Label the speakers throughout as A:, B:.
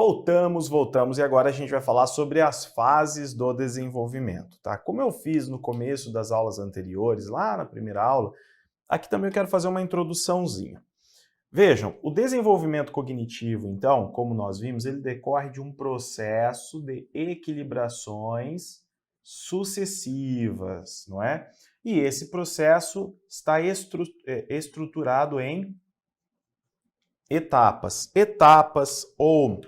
A: Voltamos e agora a gente vai falar sobre as fases do desenvolvimento, tá? Como eu fiz no começo das aulas anteriores, lá na primeira aula, aqui também eu quero fazer uma introduçãozinha. Vejam, o desenvolvimento cognitivo, então, como nós vimos, ele decorre de um processo de equilibrações sucessivas, não é? E esse processo está estruturado em etapas. Etapas ou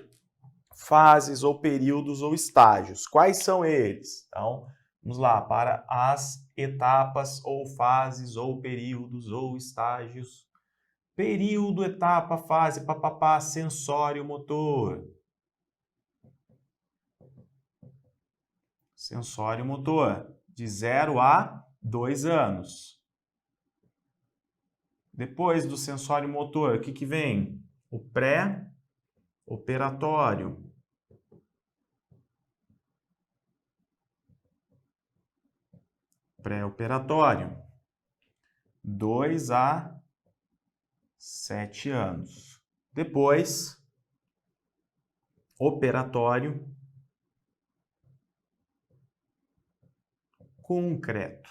A: fases ou períodos ou estágios. Quais são eles? Então, vamos lá para as etapas ou fases ou períodos ou estágios. Período, etapa, fase, papapá, sensório, motor. Sensório, motor, de 0 a 2 anos. Depois do sensório motor, o que vem? O pré-operatório. Pré-operatório, 2 a 7 anos. Depois, operatório concreto.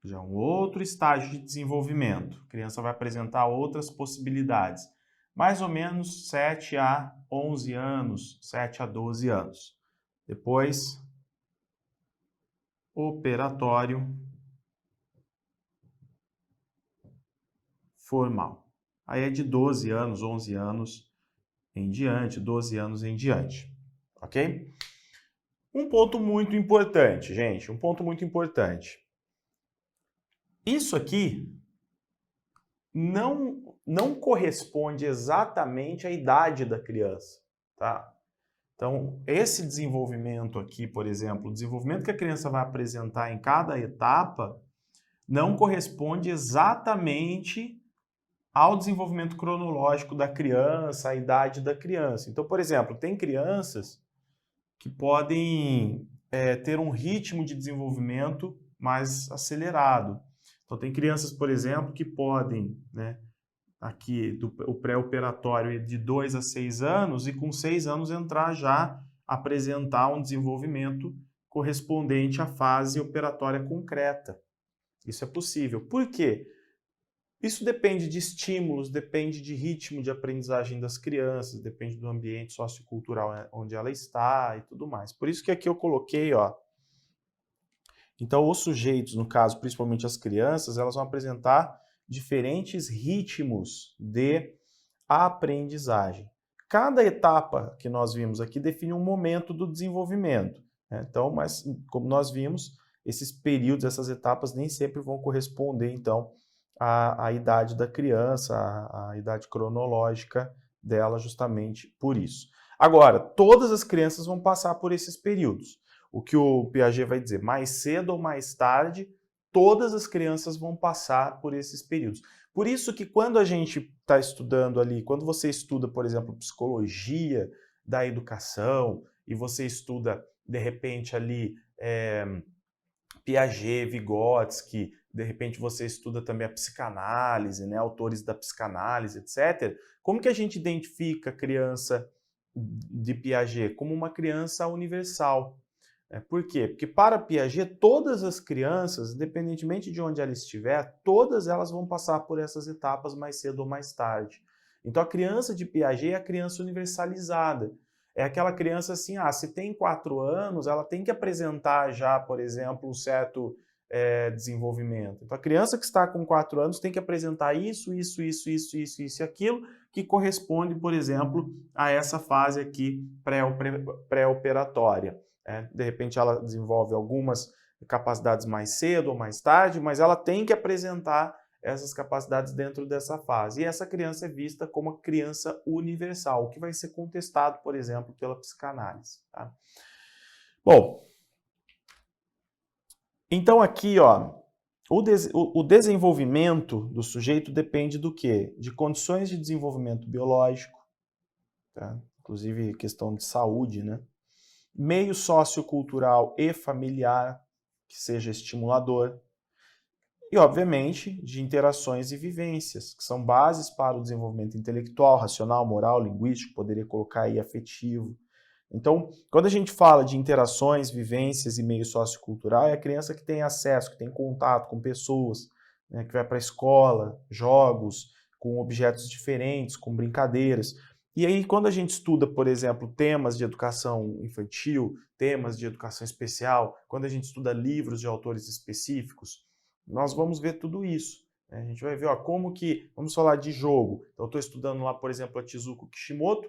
A: Já um outro estágio de desenvolvimento. A criança vai apresentar outras possibilidades. Mais ou menos 7 a 11 anos, 7 a 12 anos. Depois, operatório formal. Aí é de 12 anos, 11 anos em diante, 12 anos em diante. Ok? Um ponto muito importante, gente, um ponto muito importante. Isso aqui não corresponde exatamente à idade da criança, tá? Então, esse desenvolvimento aqui, por exemplo, o desenvolvimento que a criança vai apresentar em cada etapa não corresponde exatamente ao desenvolvimento cronológico da criança, à idade da criança. Então, por exemplo, tem crianças que podem ter um ritmo de desenvolvimento mais acelerado. Então, tem crianças, por exemplo, que podem, né, aqui o pré-operatório de 2 a 6 anos e com 6 anos entrar já apresentar um desenvolvimento correspondente à fase operatória concreta. Isso é possível. Por quê? Isso depende de estímulos, depende de ritmo de aprendizagem das crianças, depende do ambiente sociocultural onde ela está e tudo mais. Por isso que aqui eu coloquei, ó. Então, os sujeitos, no caso, principalmente as crianças, elas vão apresentar diferentes ritmos de aprendizagem. Cada etapa que nós vimos aqui define um momento do desenvolvimento, né? Então, mas como nós vimos, esses períodos, essas etapas nem sempre vão corresponder, então, à idade da criança, à idade cronológica dela, justamente por isso. Agora, todas as crianças vão passar por esses períodos. O que o Piaget vai dizer, mais cedo ou mais tarde, todas as crianças vão passar por esses períodos. Por isso que quando a gente está estudando ali, quando você estuda, por exemplo, psicologia da educação, e você estuda, de repente, ali Piaget, Vygotsky, de repente você estuda também a psicanálise, né, autores da psicanálise, etc. Como que a gente identifica a criança de Piaget? Como uma criança universal. Por quê? Porque para Piaget, todas as crianças, independentemente de onde ela estiver, todas elas vão passar por essas etapas mais cedo ou mais tarde. Então a criança de Piaget é a criança universalizada. É aquela criança assim, se tem 4 anos, ela tem que apresentar já, por exemplo, um certo desenvolvimento. Então a criança que está com 4 anos tem que apresentar isso e aquilo, que corresponde, por exemplo, a essa fase aqui pré-operatória. De repente ela desenvolve algumas capacidades mais cedo ou mais tarde, mas ela tem que apresentar essas capacidades dentro dessa fase. E essa criança é vista como a criança universal, o que vai ser contestado, por exemplo, pela psicanálise. Tá? Bom, então aqui, ó, o desenvolvimento do sujeito depende do quê? De condições de desenvolvimento biológico, tá? Inclusive questão de saúde, né? Meio sociocultural e familiar, que seja estimulador, E, obviamente, de interações e vivências, que são bases para o desenvolvimento intelectual, racional, moral, linguístico, poderia colocar aí afetivo. Então, quando a gente fala de interações, vivências e meio sociocultural, é a criança que tem acesso, que tem contato com pessoas, né, que vai para a escola, jogos, com objetos diferentes, com brincadeiras. E aí, quando a gente estuda, por exemplo, temas de educação infantil, temas de educação especial, quando a gente estuda livros de autores específicos, nós vamos ver tudo isso. Né? A gente vai ver como que, vamos falar de jogo. Então, eu estou estudando lá, por exemplo, a Chizuko Kishimoto,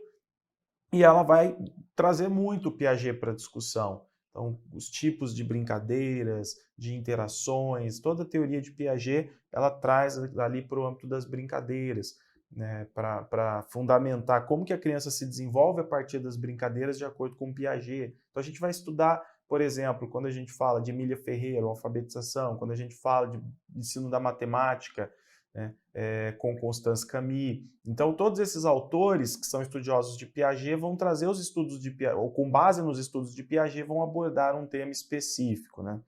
A: e ela vai trazer muito o Piaget para a discussão. Então, os tipos de brincadeiras, de interações, toda a teoria de Piaget, ela traz ali para o âmbito das brincadeiras, né, para fundamentar como que a criança se desenvolve a partir das brincadeiras de acordo com o Piaget. Então, a gente vai estudar, por exemplo, quando a gente fala de Emília Ferreira, alfabetização, quando a gente fala de ensino da matemática, né, com Constance Camille. Então, todos esses autores que são estudiosos de Piaget vão trazer os estudos de Piaget, ou com base nos estudos de Piaget, vão abordar um tema específico, né,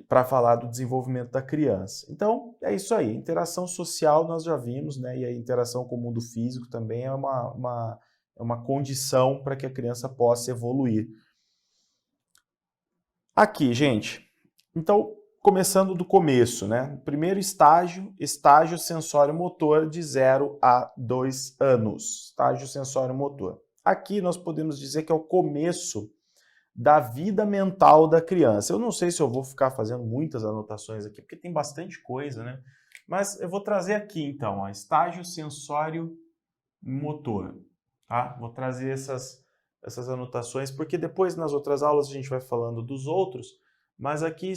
A: para falar do desenvolvimento da criança. Então, é isso aí. Interação social nós já vimos, né, e a interação com o mundo físico também é uma condição para que a criança possa evoluir. Aqui, gente. Então, começando do começo, né? Primeiro estágio, estágio sensório-motor de 0 a 2 anos. Estágio sensório-motor. Aqui nós podemos dizer que é o começo da vida mental da criança. Eu não sei se eu vou ficar fazendo muitas anotações aqui, porque tem bastante coisa, né? Mas eu vou trazer aqui, então, ó, estágio sensório-motor. Tá? Vou trazer essas anotações, porque depois nas outras aulas a gente vai falando dos outros, mas aqui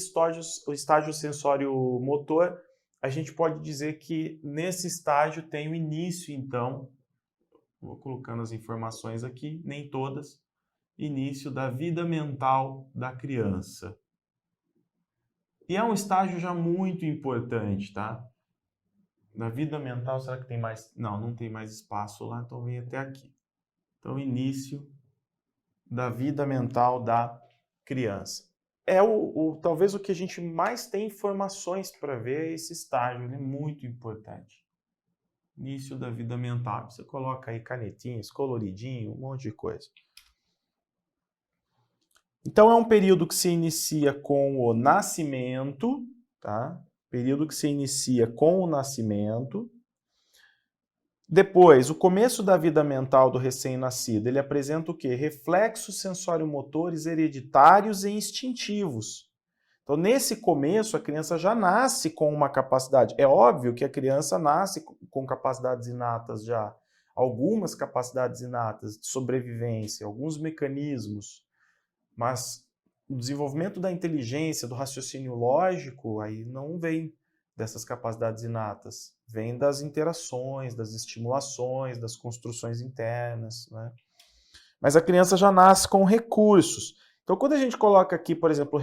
A: o estágio sensório-motor, a gente pode dizer que nesse estágio tem o início, então, vou colocando as informações aqui, nem todas, início da vida mental da criança. E é um estágio já muito importante, tá? Na vida mental, será que tem mais? Não, não tem mais espaço lá, então vem até aqui. Então, início da vida mental da criança. É talvez o que a gente mais tem informações para ver é esse estágio, ele é muito importante. Início da vida mental. Você coloca aí canetinhas, coloridinho, um monte de coisa. Então é um período que se inicia com o nascimento, tá? Período que se inicia com o nascimento. Depois, o começo da vida mental do recém-nascido, ele apresenta o quê? Reflexos sensório-motores hereditários e instintivos. Então, nesse começo, a criança já nasce com uma capacidade. É óbvio que a criança nasce com capacidades inatas já. Algumas capacidades inatas de sobrevivência, alguns mecanismos. Mas o desenvolvimento da inteligência, do raciocínio lógico, aí não vem dessas capacidades inatas. Vem das interações, das estimulações, das construções internas, né? Mas a criança já nasce com recursos. Então, quando a gente coloca aqui, por exemplo,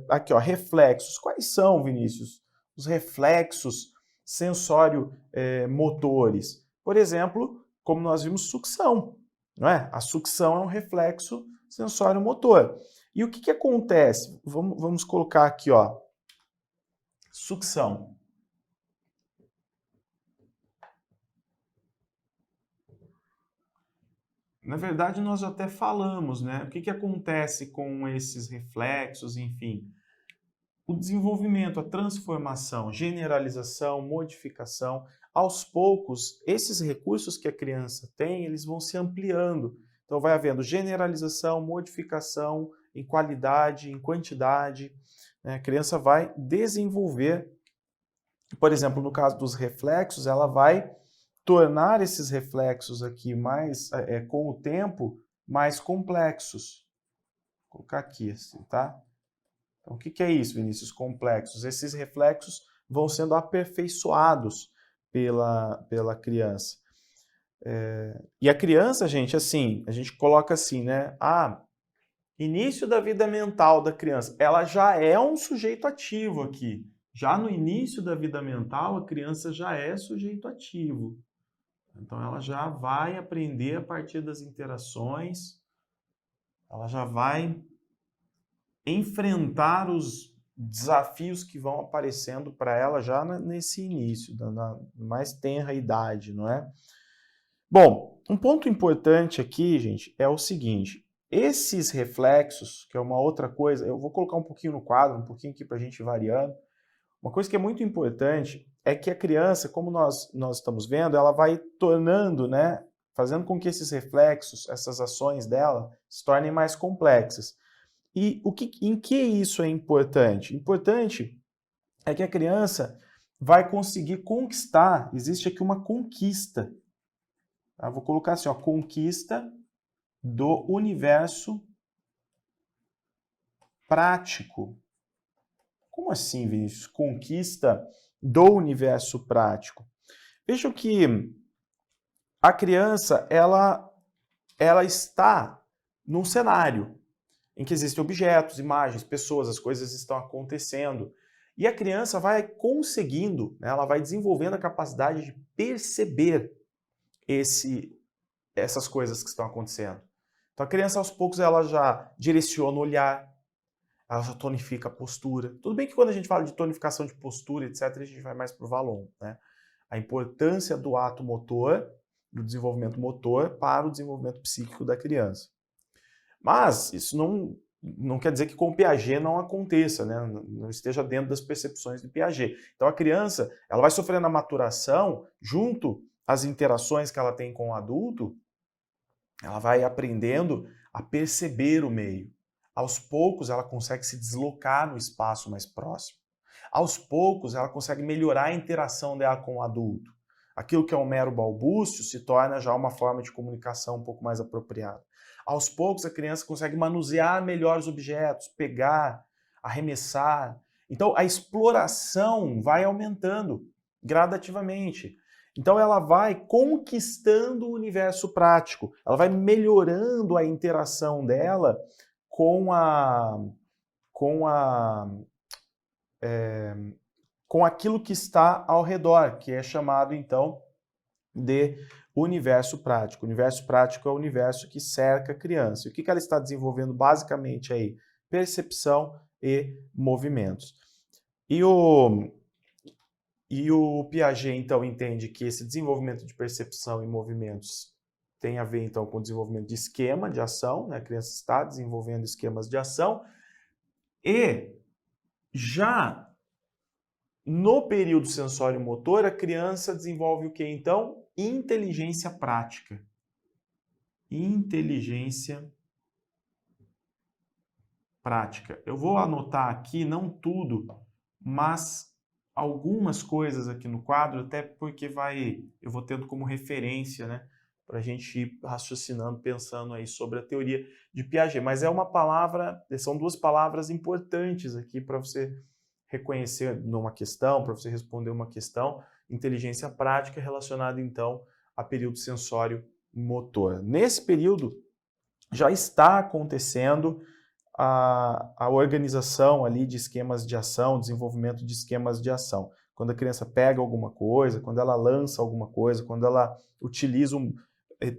A: aqui, ó, reflexos, quais são, Vinícius, os reflexos sensório-motores? Por exemplo, como nós vimos, sucção, não é? A sucção é um reflexo sensório-motor. E o que acontece? Vamos colocar aqui, ó, sucção. Na verdade, nós até falamos, né? O que acontece com esses reflexos, enfim. O desenvolvimento, a transformação, generalização, modificação, aos poucos, esses recursos que a criança tem, eles vão se ampliando. Então, vai havendo generalização, modificação em qualidade, em quantidade. Né? A criança vai desenvolver, por exemplo, no caso dos reflexos, ela vai tornar esses reflexos aqui mais, com o tempo, mais complexos. Vou colocar aqui, assim, tá? Então, o que é isso, Vinícius? Complexos. Esses reflexos vão sendo aperfeiçoados pela criança. E a criança, gente, assim, a gente coloca assim, né? Início da vida mental da criança. Ela já é um sujeito ativo aqui. Já no início da vida mental, a criança já é sujeito ativo. Então, ela já vai aprender a partir das interações, ela já vai enfrentar os desafios que vão aparecendo para ela já nesse início, na mais tenra idade, não é? Bom, um ponto importante aqui, gente, é o seguinte, esses reflexos, que é uma outra coisa, eu vou colocar um pouquinho no quadro, um pouquinho aqui para a gente ir variando, uma coisa que é muito importante é que a criança, como nós estamos vendo, ela vai tornando, né, fazendo com que esses reflexos, essas ações dela, se tornem mais complexas. E em que isso é importante? Importante é que a criança vai conseguir conquistar, existe aqui uma conquista. Tá? Vou colocar assim, ó, conquista do universo prático. Como assim, Vinícius? Conquista do universo prático. Vejam que a criança, ela está num cenário em que existem objetos, imagens, pessoas, as coisas estão acontecendo. E a criança vai conseguindo, né, ela vai desenvolvendo a capacidade de perceber essas coisas que estão acontecendo. Então a criança, aos poucos, ela já direciona o olhar, ela já tonifica a postura. Tudo bem que quando a gente fala de tonificação de postura, etc., a gente vai mais para o Valon, né? A importância do ato motor, do desenvolvimento motor, para o desenvolvimento psíquico da criança. Mas isso não quer dizer que com o Piaget não aconteça, né? Não esteja dentro das percepções de Piaget. Então a criança, ela vai sofrendo a maturação junto às interações que ela tem com o adulto, ela vai aprendendo a perceber o meio. Aos poucos ela consegue se deslocar no espaço mais próximo. Aos poucos ela consegue melhorar a interação dela com o adulto. Aquilo que é um mero balbúcio se torna já uma forma de comunicação um pouco mais apropriada. Aos poucos a criança consegue manusear melhor os objetos, pegar, arremessar. Então a exploração vai aumentando gradativamente. Então ela vai conquistando o universo prático, ela vai melhorando a interação dela com aquilo que está ao redor, que é chamado então de universo prático. O universo prático é o universo que cerca a criança. E o que ela está desenvolvendo basicamente aí? Percepção e movimentos. E o Piaget, então, entende que esse desenvolvimento de percepção e movimentos tem a ver, então, com o desenvolvimento de esquema de ação, né? A criança está desenvolvendo esquemas de ação, e já no período sensório-motor, a criança desenvolve o que, então? Inteligência prática. Inteligência prática. Eu vou anotar aqui, não tudo, mas algumas coisas aqui no quadro, até porque eu vou tendo como referência, né, para a gente ir raciocinando, pensando aí sobre a teoria de Piaget. Mas são duas palavras importantes aqui para você reconhecer numa questão, para você responder uma questão. Inteligência prática relacionada, então, a período sensório motor. Nesse período já está acontecendo a organização ali de esquemas de ação, desenvolvimento de esquemas de ação. Quando a criança pega alguma coisa, quando ela lança alguma coisa, quando ela utiliza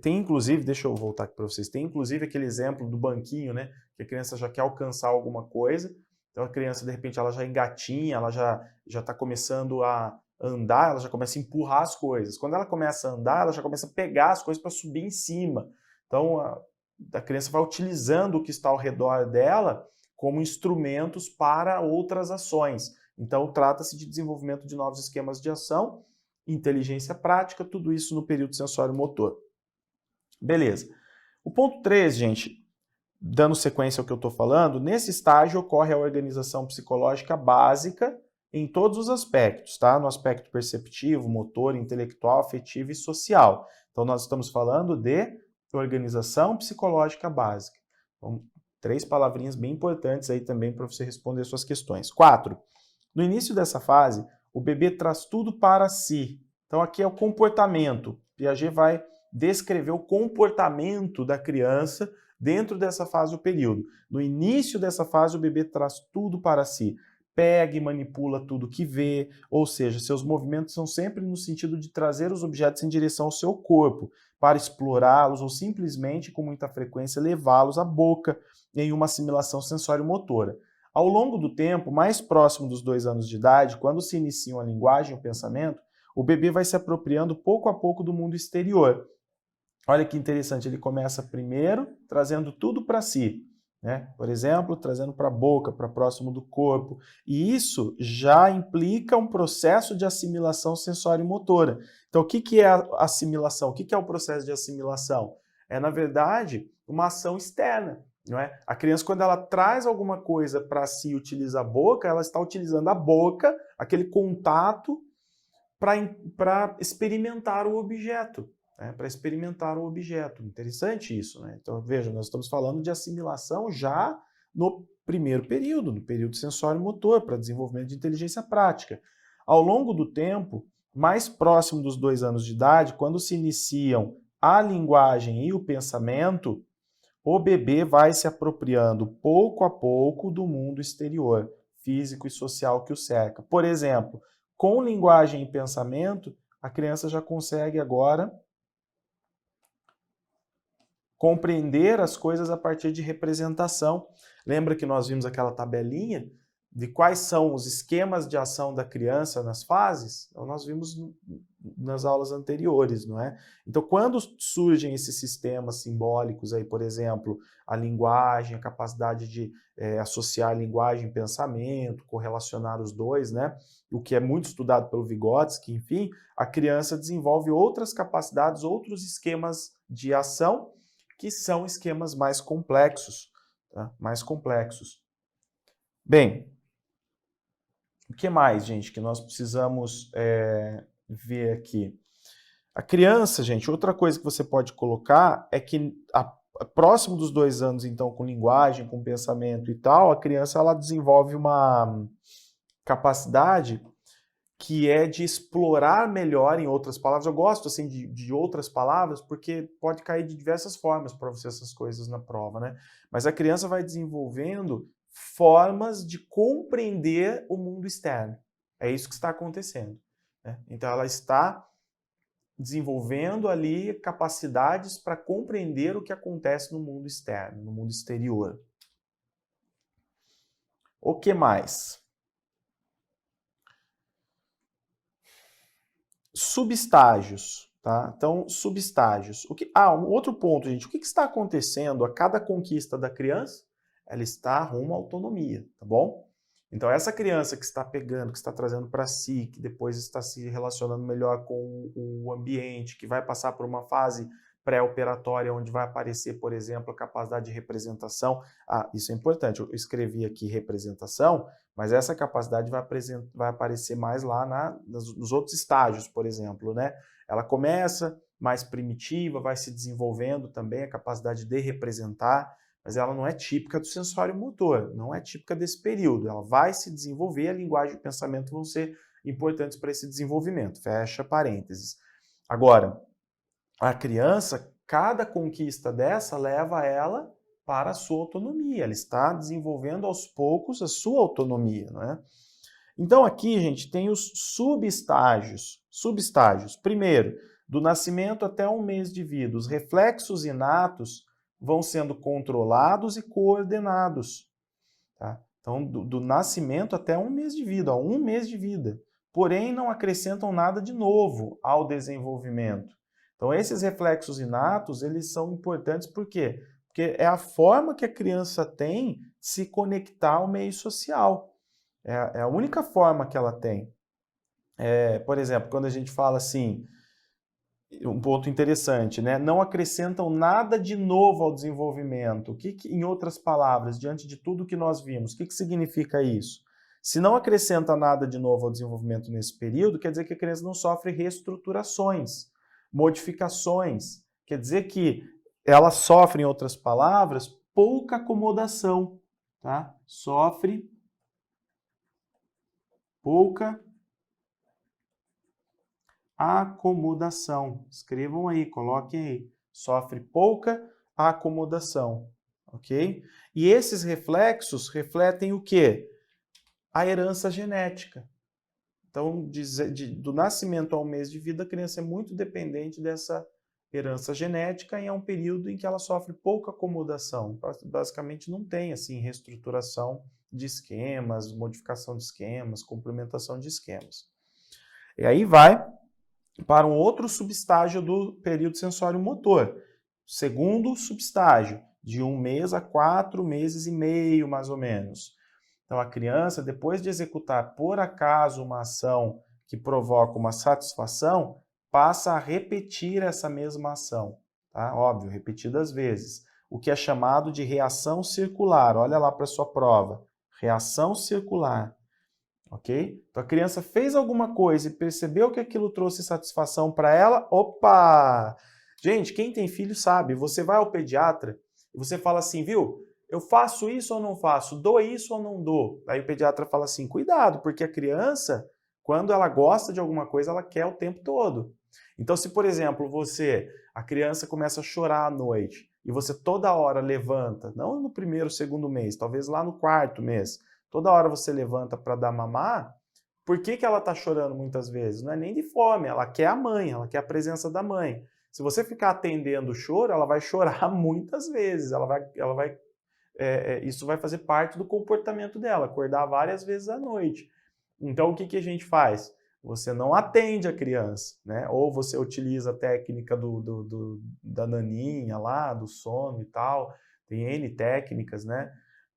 A: tem inclusive, deixa eu voltar aqui para vocês, tem inclusive aquele exemplo do banquinho, né? Que a criança já quer alcançar alguma coisa, então a criança, de repente, ela já engatinha, ela já está começando a andar, ela já começa a empurrar as coisas. Quando ela começa a andar, ela já começa a pegar as coisas para subir em cima. Então, a criança vai utilizando o que está ao redor dela como instrumentos para outras ações. Então, trata-se de desenvolvimento de novos esquemas de ação, inteligência prática, tudo isso no período sensório-motor. Beleza. O ponto 3, gente, dando sequência ao que eu estou falando, nesse estágio ocorre a organização psicológica básica em todos os aspectos, tá? No aspecto perceptivo, motor, intelectual, afetivo e social. Então, nós estamos falando de organização psicológica básica. Então, 3 palavrinhas bem importantes aí também para você responder suas questões. 4. No início dessa fase, o bebê traz tudo para si. Então, aqui é o comportamento. Piaget vai descrever o comportamento da criança dentro dessa fase ou período. No início dessa fase, o bebê traz tudo para si. Pega e manipula tudo que vê, ou seja, seus movimentos são sempre no sentido de trazer os objetos em direção ao seu corpo, para explorá-los ou simplesmente, com muita frequência, levá-los à boca em uma assimilação sensório-motora. Ao longo do tempo, mais próximo dos 2 anos de idade, quando se iniciam a linguagem e o pensamento, o bebê vai se apropriando pouco a pouco do mundo exterior. Olha que interessante, ele começa primeiro trazendo tudo para si, né? Por exemplo, trazendo para a boca, para próximo do corpo. E isso já implica um processo de assimilação sensório-motora. Então, o que é a assimilação? O que é o processo de assimilação? É, na verdade, uma ação externa. Não é? A criança, quando ela traz alguma coisa para si e utiliza a boca, ela está utilizando a boca, aquele contato, para experimentar o objeto. Para experimentar o objeto. Interessante isso, né? Então, veja, nós estamos falando de assimilação já no primeiro período, no período sensório-motor, para desenvolvimento de inteligência prática. Ao longo do tempo, mais próximo dos 2 anos de idade, quando se iniciam a linguagem e o pensamento, o bebê vai se apropriando pouco a pouco do mundo exterior, físico e social que o cerca. Por exemplo, com linguagem e pensamento, a criança já consegue agora compreender as coisas a partir de representação. Lembra que nós vimos aquela tabelinha de quais são os esquemas de ação da criança nas fases? Então, nós vimos nas aulas anteriores, não é? Então, quando surgem esses sistemas simbólicos aí, por exemplo, a linguagem, a capacidade de associar linguagem e pensamento, correlacionar os dois, né? O que é muito estudado pelo Vygotsky, enfim, a criança desenvolve outras capacidades, outros esquemas de ação, que são esquemas mais complexos, tá? Mais complexos. Bem, o que mais, gente, que nós precisamos ver aqui? A criança, gente, outra coisa que você pode colocar é que próximo dos 2 anos, então, com linguagem, com pensamento e tal, a criança ela desenvolve uma capacidade que é de explorar melhor, em outras palavras. Eu gosto assim de outras palavras porque pode cair de diversas formas para você essas coisas na prova, né? Mas a criança vai desenvolvendo formas de compreender o mundo externo. É isso que está acontecendo, né? Então ela está desenvolvendo ali capacidades para compreender o que acontece no mundo externo, no mundo exterior. O que mais? Subestágios, tá? Então, subestágios. Um outro ponto, gente. O que está acontecendo a cada conquista da criança? Ela está rumo à autonomia, tá bom? Então, essa criança que está pegando, que está trazendo para si, que depois está se relacionando melhor com o ambiente, que vai passar por uma fase pré-operatória, onde vai aparecer, por exemplo, a capacidade de representação. Isso é importante. Eu escrevi aqui representação, mas essa capacidade vai aparecer mais lá nos outros estágios, por exemplo, né? Ela começa mais primitiva, vai se desenvolvendo também a capacidade de representar, mas ela não é típica do sensório motor, não é típica desse período. Ela vai se desenvolver, a linguagem e o pensamento vão ser importantes para esse desenvolvimento. Fecha parênteses. Agora, a criança, cada conquista dessa leva ela para a sua autonomia. Ela está desenvolvendo aos poucos a sua autonomia, não é? Então aqui, gente, tem os subestágios. Subestágios. Primeiro, do nascimento até 1 mês de vida, os reflexos inatos vão sendo controlados e coordenados. Tá? Então, do nascimento até 1 mês de vida, 1 mês de vida. Porém, não acrescentam nada de novo ao desenvolvimento. Então, esses reflexos inatos, eles são importantes por quê? Porque é a forma que a criança tem de se conectar ao meio social. É a única forma que ela tem. Por exemplo, quando a gente fala assim, um ponto interessante, né? Não acrescentam nada de novo ao desenvolvimento. Em outras palavras, diante de tudo que nós vimos, o que significa isso? Se não acrescenta nada de novo ao desenvolvimento nesse período, quer dizer que a criança não sofre reestruturações, modificações. Quer dizer que ela sofre, em outras palavras, pouca acomodação, tá? Sofre pouca acomodação. Escrevam aí, coloquem aí. Sofre pouca acomodação, ok? E esses reflexos refletem o quê? A herança genética. Então, do nascimento ao mês de vida, a criança é muito dependente dessa herança genética e é um período em que ela sofre pouca acomodação. Basicamente não tem assim reestruturação de esquemas, modificação de esquemas, complementação de esquemas. E aí vai para um outro subestágio do período sensório-motor. Segundo subestágio, de 1 mês a 4 meses e meio, mais ou menos. Então, a criança, depois de executar por acaso uma ação que provoca uma satisfação, passa a repetir essa mesma ação. Tá? Óbvio, repetidas vezes. O que é chamado de reação circular. Olha lá para a sua prova. Reação circular. Ok? Então, a criança fez alguma coisa e percebeu que aquilo trouxe satisfação para ela. Opa! Gente, quem tem filho sabe. Você vai ao pediatra e você fala assim, viu? Eu faço isso ou não faço? Dou isso ou não dou? Aí o pediatra fala assim, cuidado, porque a criança, quando ela gosta de alguma coisa, ela quer o tempo todo. Então, se, por exemplo, a criança começa a chorar à noite e você toda hora levanta, não no primeiro, segundo mês, talvez lá no quarto mês, toda hora você levanta para dar mamar, por que ela está chorando muitas vezes? Não é nem de fome, ela quer a mãe, ela quer a presença da mãe. Se você ficar atendendo o choro, ela vai chorar muitas vezes, isso vai fazer parte do comportamento dela, acordar várias vezes à noite. Então, o que a gente faz? Você não atende a criança, né? Ou você utiliza a técnica da naninha lá, do sono e tal, tem N técnicas, né?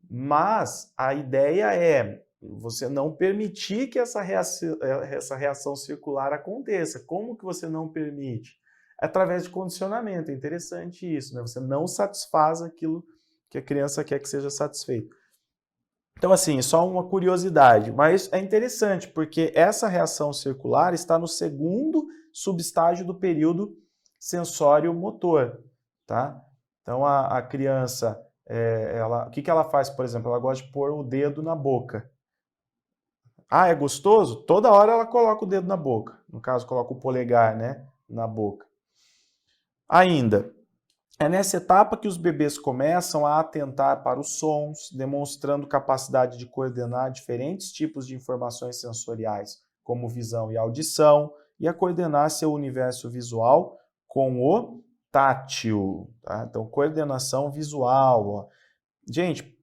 A: Mas a ideia é você não permitir que essa reação circular aconteça. Como que você não permite? Através de condicionamento. É interessante isso, né? Você não satisfaz aquilo que a criança quer que seja satisfeito. Então, assim, só uma curiosidade, mas é interessante, porque essa reação circular está no segundo subestágio do período sensório-motor, tá? Então, a criança, o que ela faz, por exemplo? Ela gosta de pôr o dedo na boca. Ah, é gostoso? Toda hora ela coloca o dedo na boca. No caso, coloca o polegar, né, na boca. Ainda, é nessa etapa que os bebês começam a atentar para os sons, demonstrando capacidade de coordenar diferentes tipos de informações sensoriais, como visão e audição, e a coordenar seu universo visual com o tátil. Tá? Então, coordenação visual. Ó. Gente,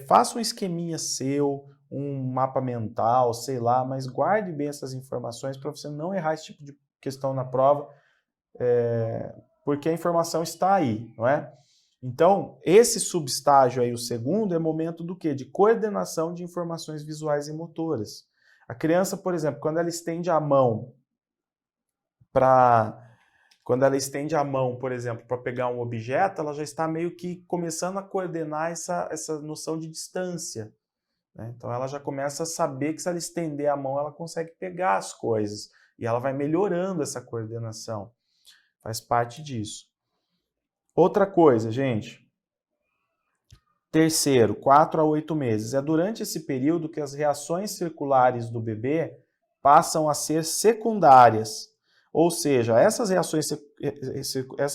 A: faça um esqueminha seu, um mapa mental, sei lá, mas guarde bem essas informações para você não errar esse tipo de questão na prova. Porque a informação está aí, não é? Então, esse subestágio aí, o segundo, é momento do quê? De coordenação de informações visuais e motoras. A criança, por exemplo, quando ela estende a mão, por exemplo, para pegar um objeto, ela já está meio que começando a coordenar essa noção de distância. Né? Então, ela já começa a saber que se ela estender a mão, ela consegue pegar as coisas. E ela vai melhorando essa coordenação. Faz parte disso. Outra coisa, gente. Terceiro, 4 a 8 meses. É durante esse período que as reações circulares do bebê passam a ser secundárias. Ou seja, essa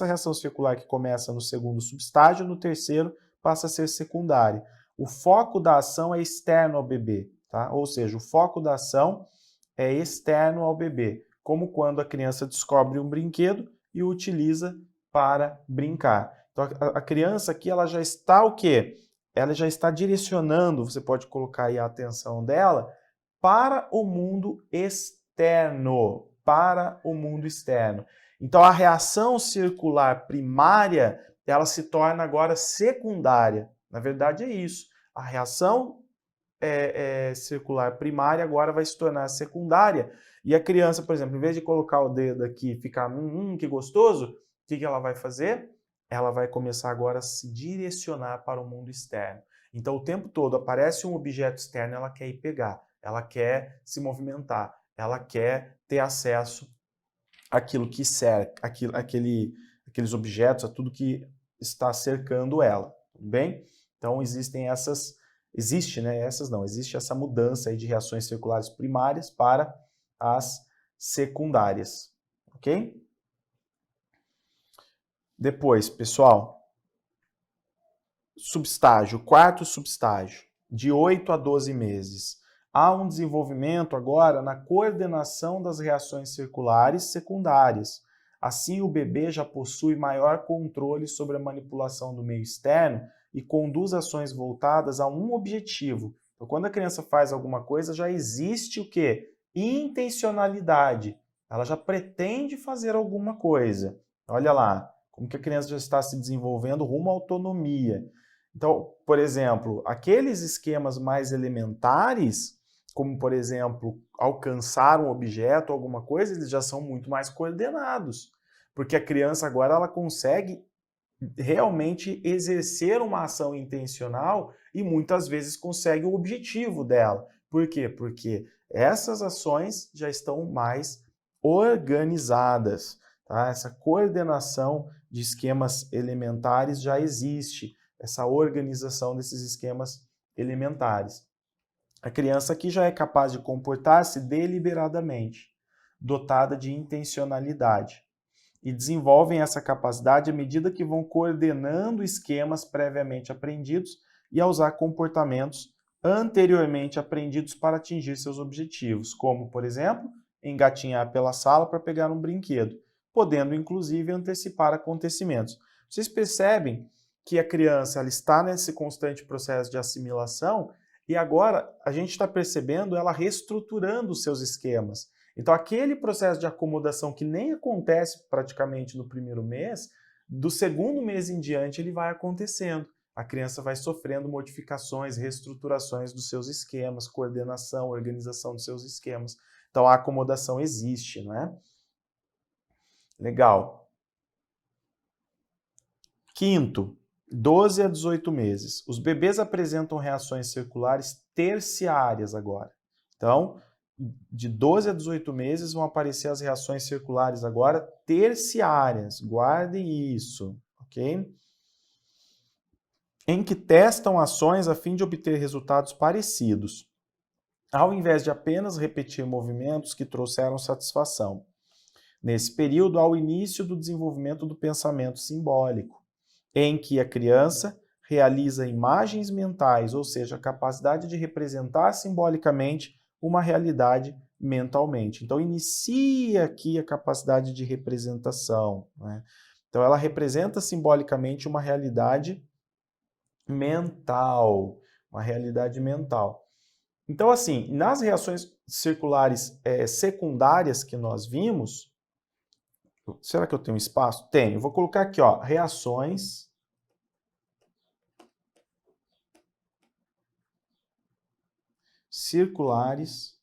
A: reação circular que começa no segundo subestágio, no terceiro passa a ser secundária. O foco da ação é externo ao bebê, tá? Ou seja, o foco da ação é externo ao bebê, como quando a criança descobre um brinquedo e o utiliza para brincar. Então, a criança aqui, ela já está o quê? Ela já está direcionando, você pode colocar aí a atenção dela, para o mundo externo, para o mundo externo. Então, a reação circular primária, ela se torna agora secundária. Na verdade, é isso. A reação circular primária agora vai se tornar secundária. E a criança, por exemplo, em vez de colocar o dedo aqui e ficar, que gostoso, o que ela vai fazer? Ela vai começar agora a se direcionar para o mundo externo. Então, o tempo todo aparece um objeto externo, ela quer ir pegar, ela quer se movimentar, ela quer ter acesso àquilo que cerca, aqueles objetos, a tudo que está cercando ela, tudo bem? Então, existe essa mudança aí de reações circulares primárias para as secundárias, ok? Depois, pessoal, quarto subestágio, de 8 a 12 meses. Há um desenvolvimento agora na coordenação das reações circulares secundárias. Assim, o bebê já possui maior controle sobre a manipulação do meio externo e conduz ações voltadas a um objetivo. Então, quando a criança faz alguma coisa, já existe o quê? Intencionalidade. Ela já pretende fazer alguma coisa. Olha lá, como que a criança já está se desenvolvendo rumo à autonomia. Então, por exemplo, aqueles esquemas mais elementares, como, por exemplo, alcançar um objeto, alguma coisa, eles já são muito mais coordenados. Porque a criança agora ela consegue realmente exercer uma ação intencional e muitas vezes consegue o objetivo dela. Por quê? Porque essas ações já estão mais organizadas. Tá? Essa coordenação de esquemas elementares já existe, essa organização desses esquemas elementares. A criança aqui já é capaz de comportar-se deliberadamente, dotada de intencionalidade. E desenvolvem essa capacidade à medida que vão coordenando esquemas previamente aprendidos e a usar comportamentos anteriormente aprendidos para atingir seus objetivos, como, por exemplo, engatinhar pela sala para pegar um brinquedo, podendo inclusive antecipar acontecimentos. Vocês percebem que a criança ela está nesse constante processo de assimilação e agora a gente está percebendo ela reestruturando os seus esquemas. Então, aquele processo de acomodação que nem acontece praticamente no primeiro mês, do segundo mês em diante ele vai acontecendo. A criança vai sofrendo modificações, reestruturações dos seus esquemas, coordenação, organização dos seus esquemas. Então, a acomodação existe, não é? Legal. Quinto, 12 a 18 meses. Os bebês apresentam reações circulares terciárias agora. Então, de 12 a 18 meses vão aparecer as reações circulares agora terciárias. Guardem isso, ok? Em que testam ações a fim de obter resultados parecidos, ao invés de apenas repetir movimentos que trouxeram satisfação. Nesse período, há o início do desenvolvimento do pensamento simbólico, em que a criança realiza imagens mentais, ou seja, a capacidade de representar simbolicamente uma realidade mentalmente. Então, inicia aqui a capacidade de representação, né? Então, ela representa simbolicamente uma realidade mental, uma realidade mental. Então, assim, nas reações circulares secundárias que nós vimos, será que eu tenho espaço? Tenho. Vou colocar aqui, ó, reações circulares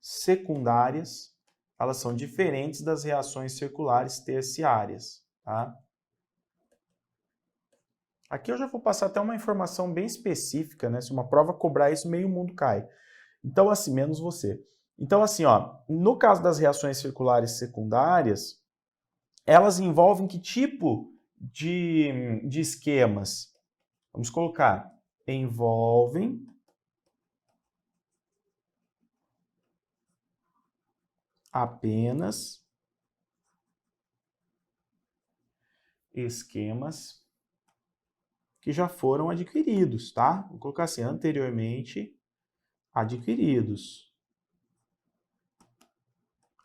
A: secundárias, elas são diferentes das reações circulares terciárias, tá? Aqui eu já vou passar até uma informação bem específica, né? Se uma prova cobrar isso, meio mundo cai. Então, assim, menos você. Então, assim, ó, no caso das reações circulares secundárias, elas envolvem que tipo de esquemas? Vamos colocar, envolvem apenas esquemas que já foram adquiridos, tá? Vou colocar assim, anteriormente adquiridos.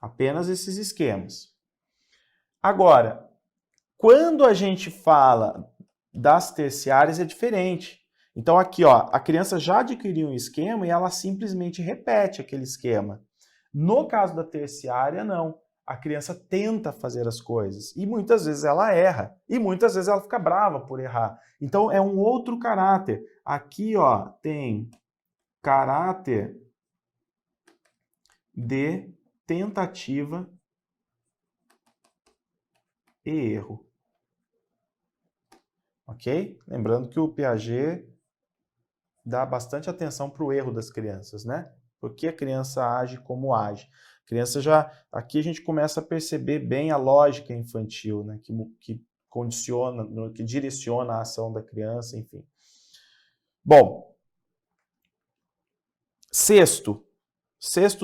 A: Apenas esses esquemas. Agora, quando a gente fala das terciárias é diferente. Então aqui, ó, a criança já adquiriu um esquema e ela simplesmente repete aquele esquema. No caso da terciária, não. A criança tenta fazer as coisas e muitas vezes ela erra e muitas vezes ela fica brava por errar. Então é um outro caráter. Aqui, ó, tem caráter de tentativa e erro. Ok? Lembrando que o Piaget dá bastante atenção para o erro das crianças, né? Por que a criança age como age? A criança já... Aqui a gente começa a perceber bem a lógica infantil, né? Que condiciona, que direciona a ação da criança, enfim. Bom, sexto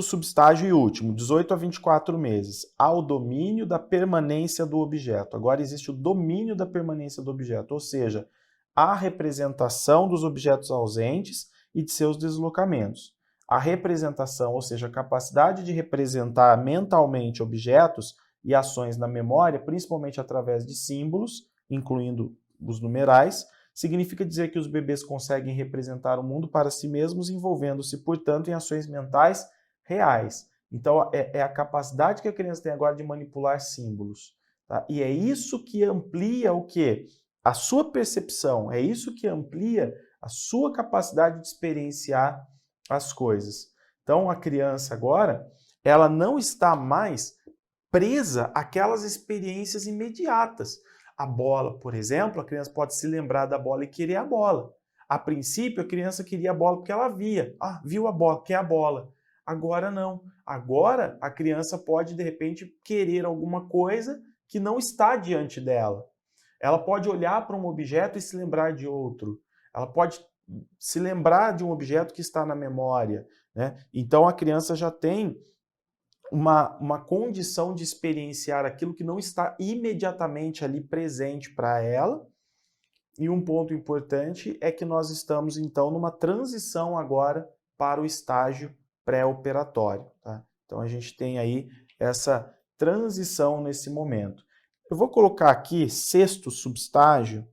A: subestágio e último, 18 a 24 meses, há o domínio da permanência do objeto. Agora existe o domínio da permanência do objeto, ou seja, a representação dos objetos ausentes e de seus deslocamentos. a representação, ou seja, a capacidade de representar mentalmente objetos e ações na memória, principalmente através de símbolos, incluindo os numerais, significa dizer que os bebês conseguem representar o mundo para si mesmos, envolvendo-se, portanto, em ações mentais reais. Então, é a capacidade que a criança tem agora de manipular símbolos. Tá? E é isso que amplia o quê? A sua percepção, é isso que amplia a sua capacidade de experienciar as coisas. Então, a criança agora, ela não está mais presa àquelas experiências imediatas. A bola, por exemplo, a criança pode se lembrar da bola e querer a bola. A princípio, a criança queria a bola porque ela via. Ah, viu a bola, quer a bola. Agora não. Agora a criança pode, de repente, querer alguma coisa que não está diante dela. Ela pode olhar para um objeto e se lembrar de outro. Ela pode se lembrar de um objeto que está na memória, né? Então a criança já tem uma condição de experienciar aquilo que não está imediatamente ali presente para ela. E um ponto importante é que nós estamos, então, numa transição agora para o estágio pré-operatório. Tá? Então, a gente tem aí essa transição nesse momento. Eu vou colocar aqui sexto subestágio,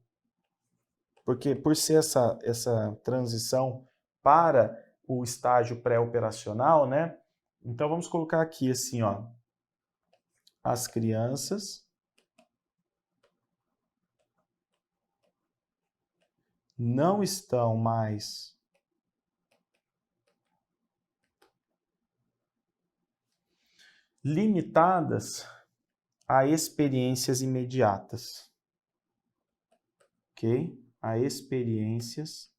A: porque por ser essa transição para o estágio pré-operacional, né? Então, vamos colocar aqui assim, ó. As crianças não estão mais limitadas a experiências imediatas, ok? A experiências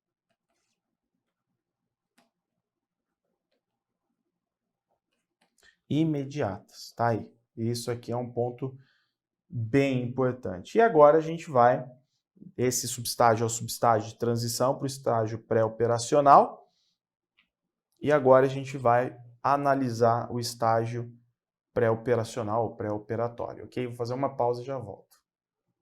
A: imediatas, tá aí. Isso aqui é um ponto bem importante. E agora a gente vai, esse subestágio é o subestágio de transição para o estágio pré-operacional, e agora a gente vai analisar o estágio pré-operacional ou pré-operatório, ok? Vou fazer uma pausa e já volto.